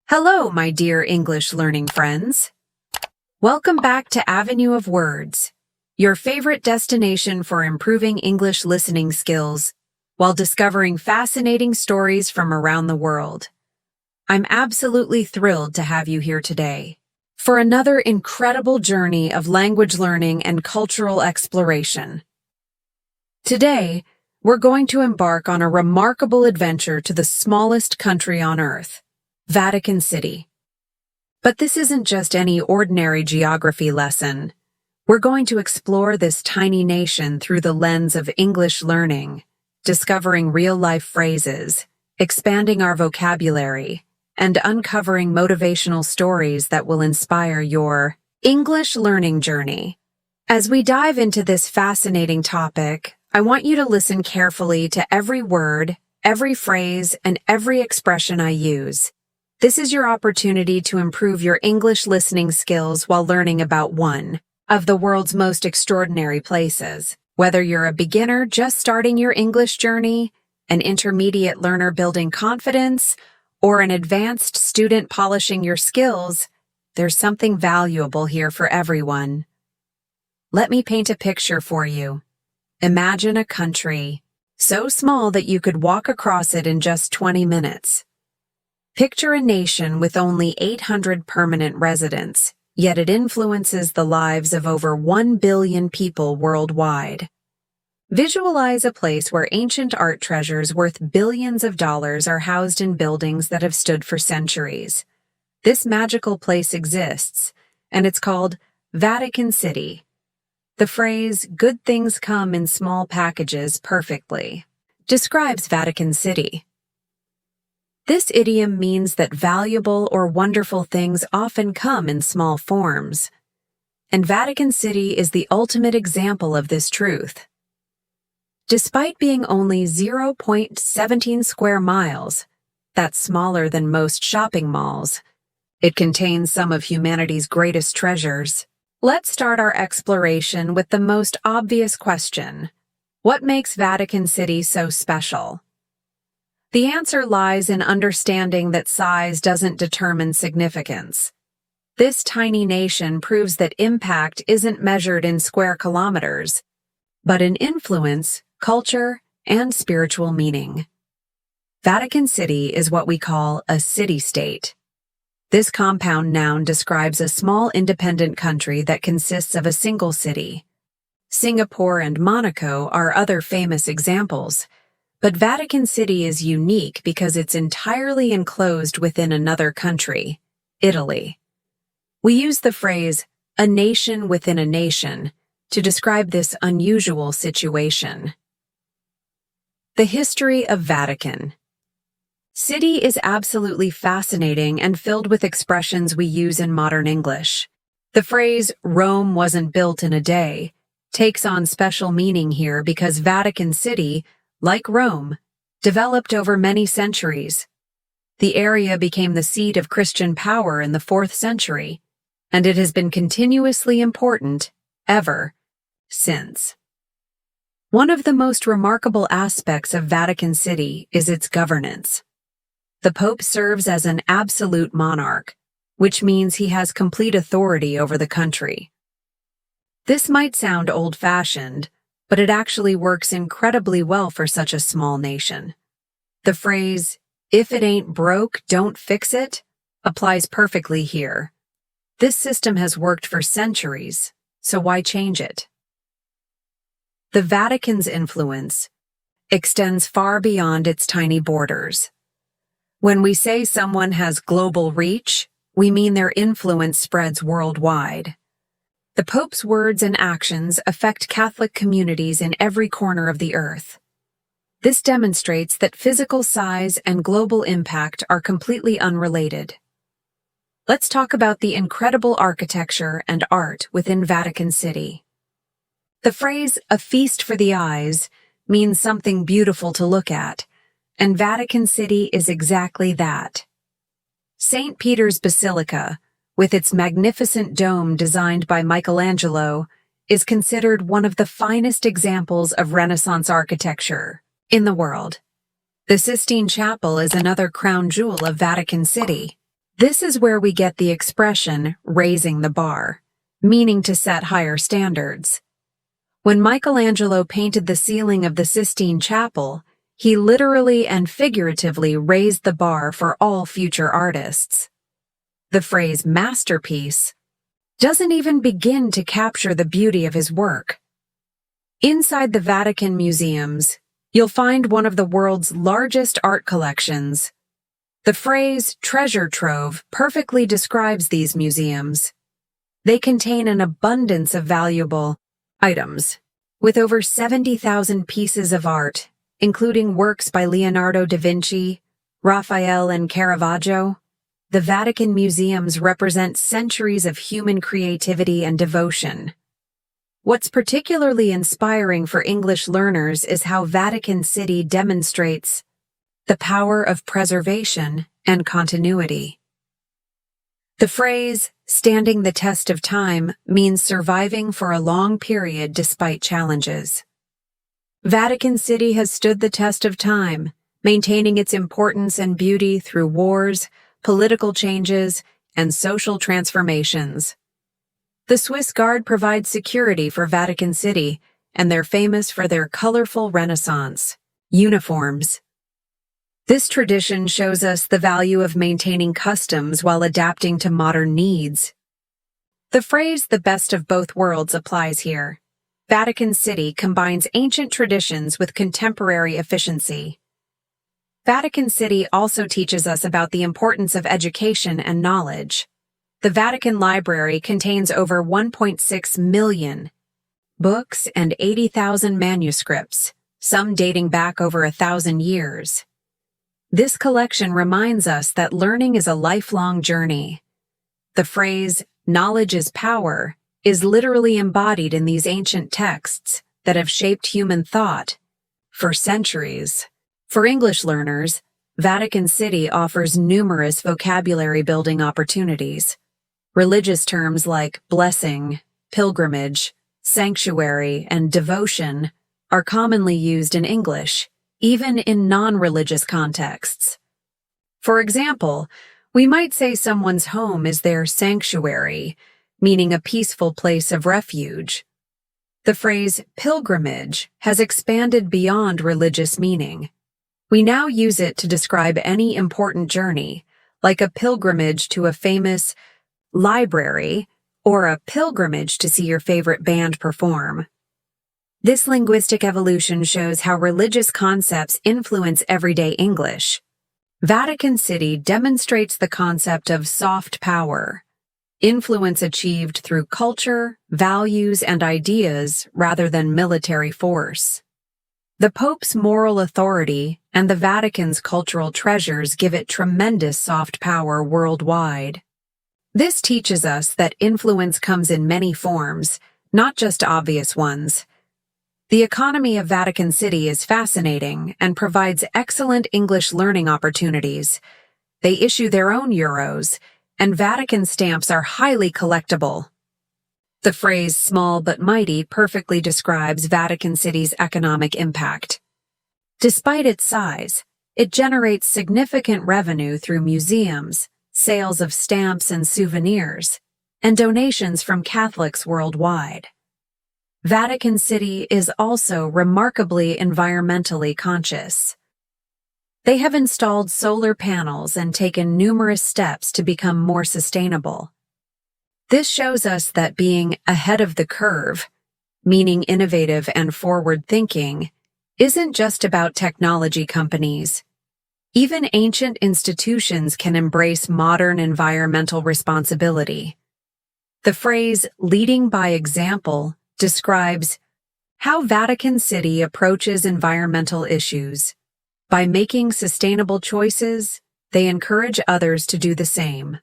Hello, my dear English learning friends. Welcome back to Avenue of Words, your favorite destination for improving English listening skills while discovering fascinating stories from around the world. I'm absolutely thrilled to have you here today for another incredible journey of language learning and cultural exploration. Today, we're going to embark on a remarkable adventure to the smallest country on Earth, Vatican City. But this isn't just any ordinary geography lesson. We're going to explore this tiny nation through the lens of English learning, discovering real-life phrases, expanding our vocabulary, and uncovering motivational stories that will inspire your English learning journey. As we dive into this fascinating topic, I want you to listen carefully to every word, every phrase, and every expression I use. This is your opportunity to improve your English listening skills while learning about one of the world's most extraordinary places. Whether you're a beginner just starting your English journey, an intermediate learner building confidence, or an advanced student polishing your skills, there's something valuable here for everyone. Let me paint a picture for you. Imagine a country so small that you could walk across it in just 20 minutes. Picture a nation with only 800 permanent residents, yet it influences the lives of over 1 billion people worldwide. Visualize a place where ancient art treasures worth billions of dollars are housed in buildings that have stood for centuries. This magical place exists, and it's called Vatican City. The phrase, "good things come in small packages," perfectly describes Vatican City. This idiom means that valuable or wonderful things often come in small forms, and Vatican City is the ultimate example of this truth. Despite being only 0.17 square miles, that's smaller than most shopping malls, it contains some of humanity's greatest treasures. Let's start our exploration with the most obvious question. What makes Vatican City so special? The answer lies in understanding that size doesn't determine significance. This tiny nation proves that impact isn't measured in square kilometers, but in influence, culture, and spiritual meaning. Vatican City is what we call a city-state. This compound noun describes a small independent country that consists of a single city. Singapore and Monaco are other famous examples, but Vatican City is unique because it's entirely enclosed within another country, Italy. We use the phrase, "a nation within a nation," to describe this unusual situation. The history of Vatican City is absolutely fascinating and filled with expressions we use in modern English. The phrase, "Rome wasn't built in a day," takes on special meaning here because Vatican City, like Rome, developed over many centuries. The area became the seat of Christian power in the 4th century, and it has been continuously important ever since. One of the most remarkable aspects of Vatican City is its governance. The Pope serves as an absolute monarch, which means he has complete authority over the country. This might sound old-fashioned, but it actually works incredibly well for such a small nation. The phrase, "if it ain't broke, don't fix it," applies perfectly here. This system has worked for centuries, so why change it? The Vatican's influence extends far beyond its tiny borders. When we say someone has global reach, we mean their influence spreads worldwide. The Pope's words and actions affect Catholic communities in every corner of the earth. This demonstrates that physical size and global impact are completely unrelated. Let's talk about the incredible architecture and art within Vatican City. The phrase, "a feast for the eyes," means something beautiful to look at, and Vatican City is exactly that. St. Peter's Basilica, with its magnificent dome designed by Michelangelo, is considered one of the finest examples of Renaissance architecture in the world. The Sistine Chapel is another crown jewel of Vatican City. This is where we get the expression raising the bar, meaning to set higher standards. When Michelangelo painted the ceiling of the Sistine Chapel, he literally and figuratively raised the bar for all future artists. The phrase masterpiece doesn't even begin to capture the beauty of his work. Inside the Vatican museums, you'll find one of the world's largest art collections. The phrase treasure trove perfectly describes these museums. They contain an abundance of valuable items, with over 70,000 pieces of art, including works by Leonardo da Vinci, Raphael, and Caravaggio. The Vatican museums represent centuries of human creativity and devotion. What's particularly inspiring for English learners is how Vatican City demonstrates the power of preservation and continuity. The phrase, standing the test of time, means surviving for a long period despite challenges. Vatican City has stood the test of time, maintaining its importance and beauty through wars, political changes, and social transformations. The Swiss Guard provides security for Vatican City, and they're famous for their colorful Renaissance uniforms. This tradition shows us the value of maintaining customs while adapting to modern needs. The phrase "the best of both worlds" applies here. Vatican City combines ancient traditions with contemporary efficiency. Vatican City also teaches us about the importance of education and knowledge. The Vatican Library contains over 1.6 million books and 80,000 manuscripts, some dating back over 1,000 years. This collection reminds us that learning is a lifelong journey. The phrase, "knowledge is power," is literally embodied in these ancient texts that have shaped human thought for centuries. For English learners, Vatican City offers numerous vocabulary-building opportunities. Religious terms like blessing, pilgrimage, sanctuary, and devotion are commonly used in English, even in non-religious contexts. For example, we might say someone's home is their sanctuary, meaning a peaceful place of refuge. The phrase pilgrimage has expanded beyond religious meaning. We now use it to describe any important journey, like a pilgrimage to a famous library or a pilgrimage to see your favorite band perform. This linguistic evolution shows how religious concepts influence everyday English. Vatican City demonstrates the concept of soft power, influence achieved through culture, values, and ideas rather than military force. The Pope's moral authority and the Vatican's cultural treasures give it tremendous soft power worldwide. This teaches us that influence comes in many forms, not just obvious ones. The economy of Vatican City is fascinating and provides excellent English learning opportunities. They issue their own euros, and Vatican stamps are highly collectible. The phrase "small but mighty" perfectly describes Vatican City's economic impact. Despite its size, it generates significant revenue through museums, sales of stamps and souvenirs, and donations from Catholics worldwide. Vatican City is also remarkably environmentally conscious. They have installed solar panels and taken numerous steps to become more sustainable. This shows us that being ahead of the curve, meaning innovative and forward-thinking, isn't just about technology companies. Even ancient institutions can embrace modern environmental responsibility. The phrase "leading by example" describes how Vatican City approaches environmental issues. By making sustainable choices, they encourage others to do the same.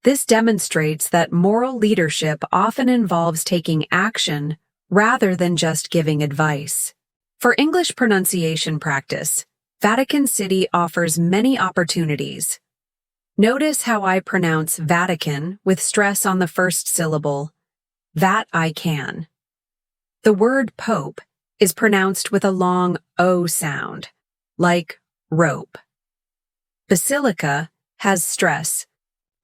This demonstrates that moral leadership often involves taking action rather than just giving advice. For English pronunciation practice, Vatican City offers many opportunities. Notice how I pronounce Vatican with stress on the first syllable. That I can. The word Pope is pronounced with a long O sound, like rope. Basilica has stress,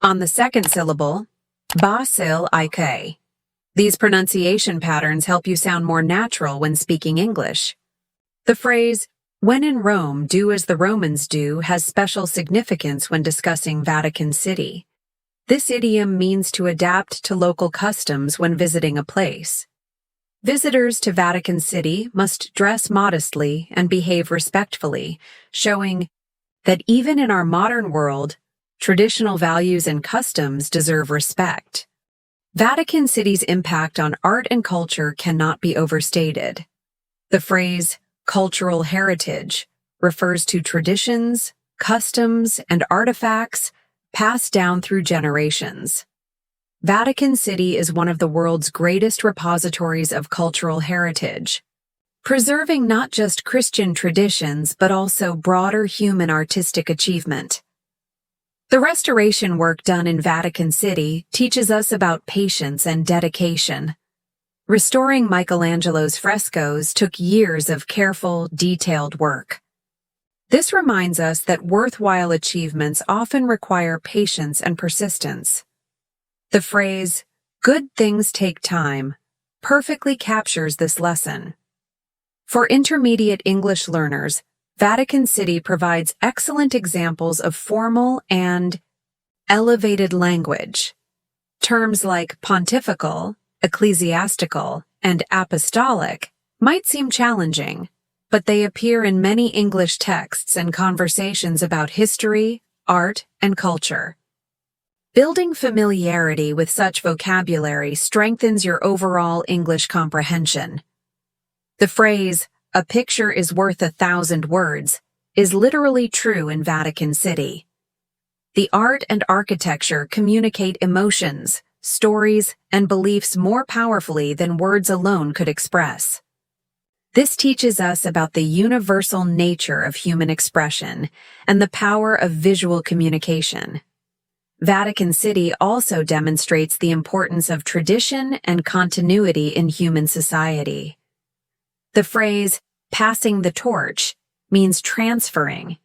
On the second syllable, basil ik. These pronunciation patterns help you sound more natural when speaking English. The phrase, "When in Rome, do as the Romans do," has special significance when discussing Vatican City. This idiom means to adapt to local customs when visiting a place. Visitors to Vatican City must dress modestly and behave respectfully, showing that even in our modern world, traditional values and customs deserve respect. Vatican City's impact on art and culture cannot be overstated. The phrase, cultural heritage, refers to traditions, customs, and artifacts passed down through generations. Vatican City is one of the world's greatest repositories of cultural heritage, preserving not just Christian traditions but also broader human artistic achievement. The restoration work done in Vatican City teaches us about patience and dedication. Restoring Michelangelo's frescoes took years of careful, detailed work. This reminds us that worthwhile achievements often require patience and persistence. The phrase, "good things take time," perfectly captures this lesson. For intermediate English learners, Vatican City provides excellent examples of formal and elevated language. Terms like pontifical, ecclesiastical, and apostolic might seem challenging, but they appear in many English texts and conversations about history, art, and culture. Building familiarity with such vocabulary strengthens your overall English comprehension. The phrase, "a picture is worth 1,000 words," is literally true in Vatican City. The art and architecture communicate emotions, stories, and beliefs more powerfully than words alone could express. This teaches us about the universal nature of human expression and the power of visual communication. Vatican City also demonstrates the importance of tradition and continuity in human society. The phrase, "passing the torch," means transferring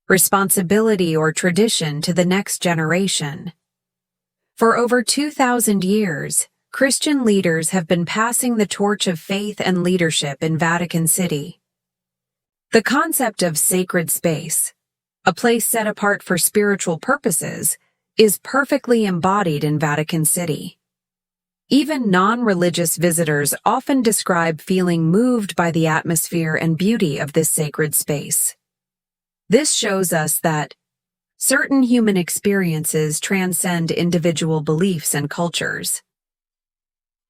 responsibility or tradition to the next generation. For over 2,000 years, Christian leaders have been passing the torch of faith and leadership in Vatican City. The concept of sacred space, a place set apart for spiritual purposes, is perfectly embodied in Vatican City. Even non-religious visitors often describe feeling moved by the atmosphere and beauty of this sacred space. This shows us that certain human experiences transcend individual beliefs and cultures.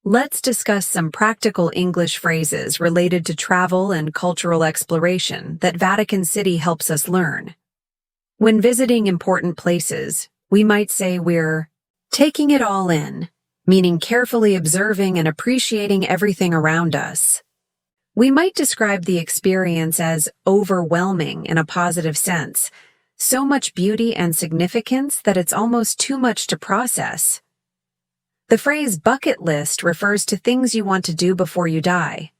Let's discuss some practical English phrases related to travel and cultural exploration that Vatican City helps us learn. When visiting important places, we might say we're taking it all in, meaning carefully observing and appreciating everything around us. We might describe the experience as overwhelming in a positive sense, so much beauty and significance that it's almost too much to process. The phrase bucket list refers to things you want to do before you die.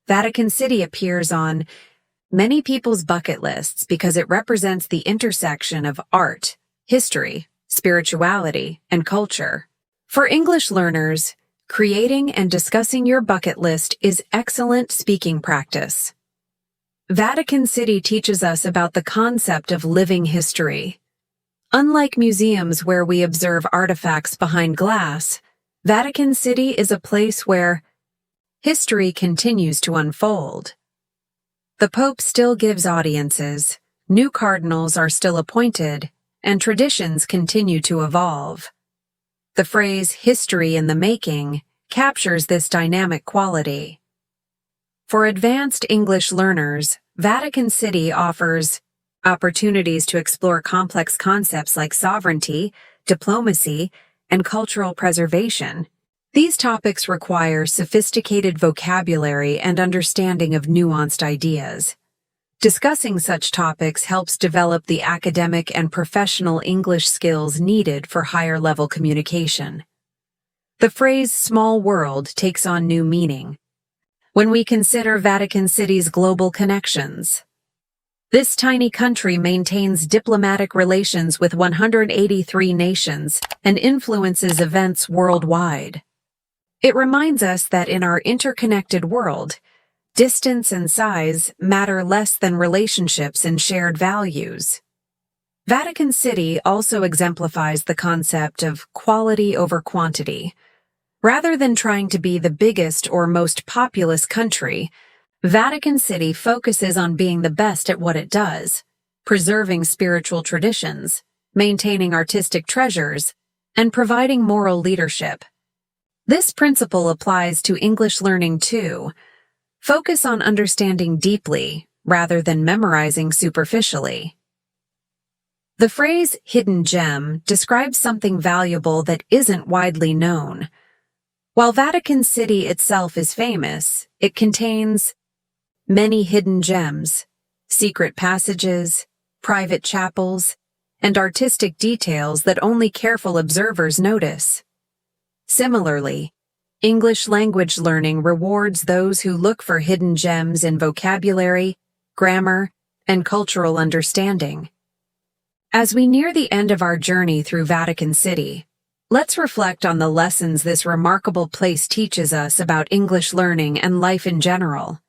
Vatican City appears on many people's bucket lists because it represents the intersection of art, history, spirituality, and culture. For English learners, creating and discussing your bucket list is excellent speaking practice. Vatican City teaches us about the concept of living history. Unlike museums where we observe artifacts behind glass, Vatican City is a place where history continues to unfold. The Pope still gives audiences, new cardinals are still appointed, and traditions continue to evolve. The phrase "history in the making" captures this dynamic quality. For advanced English learners, Vatican City offers opportunities to explore complex concepts like sovereignty, diplomacy, and cultural preservation. These topics require sophisticated vocabulary and understanding of nuanced ideas. Discussing such topics helps develop the academic and professional English skills needed for higher-level communication. The phrase "small world" takes on new meaning when we consider Vatican City's global connections. This tiny country maintains diplomatic relations with 183 nations and influences events worldwide. It reminds us that in our interconnected world, distance and size matter less than relationships and shared values. Vatican City also exemplifies the concept of quality over quantity. Rather than trying to be the biggest or most populous country, Vatican City focuses on being the best at what it does, preserving spiritual traditions, maintaining artistic treasures, and providing moral leadership. This principle applies to English learning too. Focus on understanding deeply rather than memorizing superficially. The phrase hidden gem describes something valuable that isn't widely known. While Vatican City itself is famous, it contains many hidden gems, secret passages, private chapels, and artistic details that only careful observers notice. Similarly, English language learning rewards those who look for hidden gems in vocabulary, grammar, and cultural understanding. As we near the end of our journey through Vatican City, let's reflect on the lessons this remarkable place teaches us about English learning and life in general.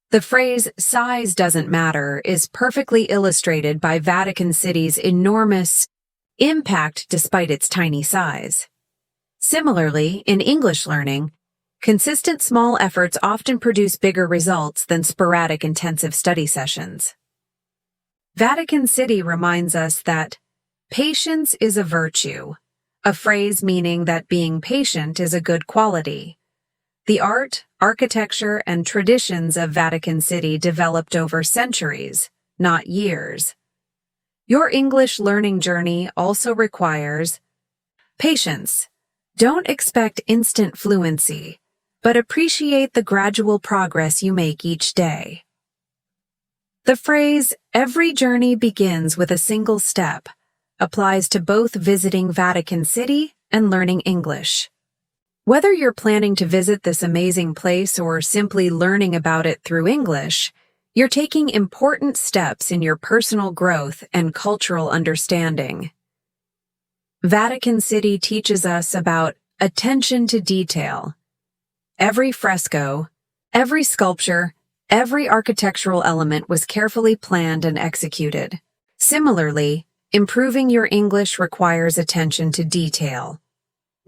The phrase, "size doesn't matter," is perfectly illustrated by Vatican City's enormous impact despite its tiny size. Similarly, in English learning, consistent small efforts often produce bigger results than sporadic intensive study sessions. Vatican City reminds us that patience is a virtue, a phrase meaning that being patient is a good quality. The art, architecture, and traditions of Vatican City developed over centuries, not years. Your English learning journey also requires patience. Don't expect instant fluency, but appreciate the gradual progress you make each day. The phrase, "every journey begins with a single step," applies to both visiting Vatican City and learning English. Whether you're planning to visit this amazing place or simply learning about it through English, you're taking important steps in your personal growth and cultural understanding. Vatican City teaches us about attention to detail. Every fresco, every sculpture, every architectural element was carefully planned and executed. Similarly, improving your English requires attention to detail.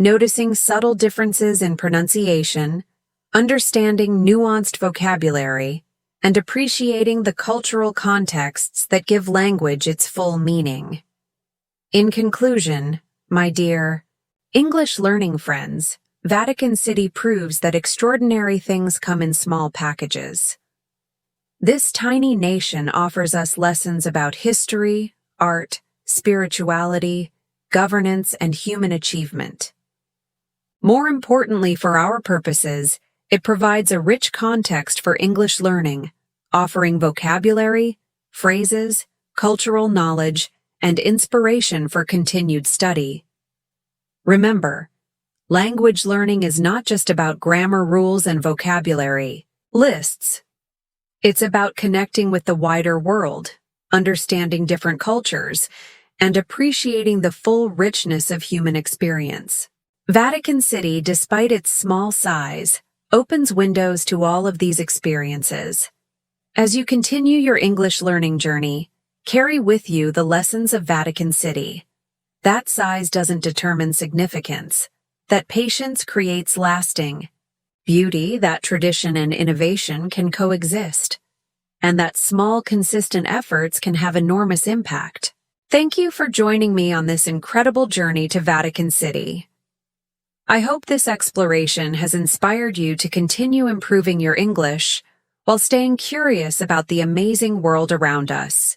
Noticing subtle differences in pronunciation, understanding nuanced vocabulary, and appreciating the cultural contexts that give language its full meaning. In conclusion, my dear English learning friends, Vatican City proves that extraordinary things come in small packages. This tiny nation offers us lessons about history, art, spirituality, governance, and human achievement. More importantly for our purposes, it provides a rich context for English learning, offering vocabulary, phrases, cultural knowledge, and inspiration for continued study. Remember, language learning is not just about grammar rules and vocabulary lists. It's about connecting with the wider world, understanding different cultures, and appreciating the full richness of human experience. Vatican City, despite its small size, opens windows to all of these experiences. As you continue your English learning journey, carry with you the lessons of Vatican City. That size doesn't determine significance, that patience creates lasting beauty, that tradition and innovation can coexist, and that small, consistent efforts can have enormous impact. Thank you for joining me on this incredible journey to Vatican City. I hope this exploration has inspired you to continue improving your English while staying curious about the amazing world around us.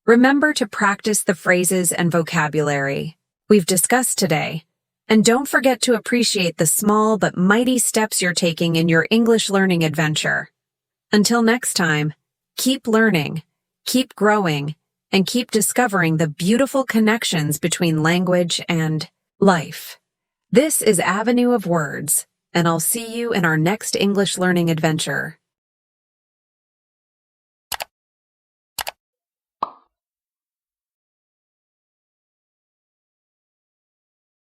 Remember to practice the phrases and vocabulary we've discussed today, and don't forget to appreciate the small but mighty steps you're taking in your English learning adventure. Until next time, keep learning, keep growing, and keep discovering the beautiful connections between language and life. This is Avenue of Words, and I'll see you in our next English learning adventure.